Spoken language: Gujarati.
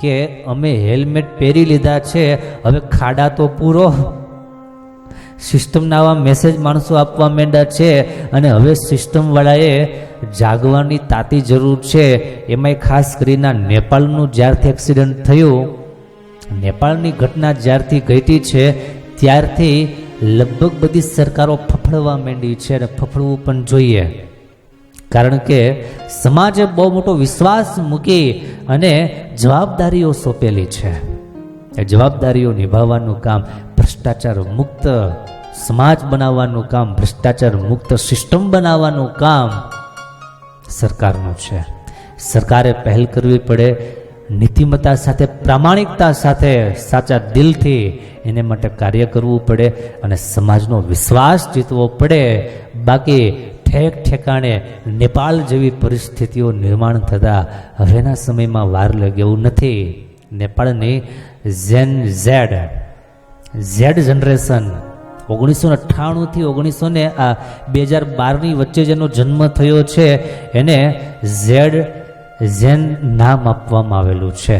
કે અમે હેલ્મેટ પહેરી લીધા છે, હવે ખાડા તો પૂરો. સિસ્ટમના આવા મેસેજ માણસો આપવા માંડ્યા છે અને હવે સિસ્ટમવાળાએ જાગવાની તાતી જરૂર છે. એમાંય ખાસ કરીને નેપાળનું જ્યારથી એક્સિડન્ટ થયું, નેપાળની ઘટના જ્યારથી ઘટી છે ત્યારથી લગભગ બધી સરકારો ફફડવા માંડી છે અને ફફડવું પણ જોઈએ. કારણ કે સમાજે બહુ મોટો વિશ્વાસ મૂકી અને જવાબદારીઓ સોંપેલી છે. એ જવાબદારીઓ નિભાવવાનું કામ, ભ્રષ્ટાચાર મુક્ત સમાજ બનાવવાનું કામ, ભ્રષ્ટાચાર મુક્ત સિસ્ટમ બનાવવાનું કામ સરકારનું છે. સરકારે પહેલ કરવી પડે, નીતિમત્તા સાથે, પ્રામાણિકતા સાથે, સાચા દિલથી એને માટે કાર્ય કરવું પડે અને સમાજનો વિશ્વાસ જીતવો પડે. બાકી ઠેક ઠેકાણે નેપાળ જેવી પરિસ્થિતિઓ નિર્માણ થતાં હવેના સમયમાં વાર લાગે એવું નથી. નેપાળની ઝેડ જનરેશન 1998થી 2012ની વચ્ચે જેનો જન્મ થયો છે એને ઝેન નામ આપવામાં આવેલું છે.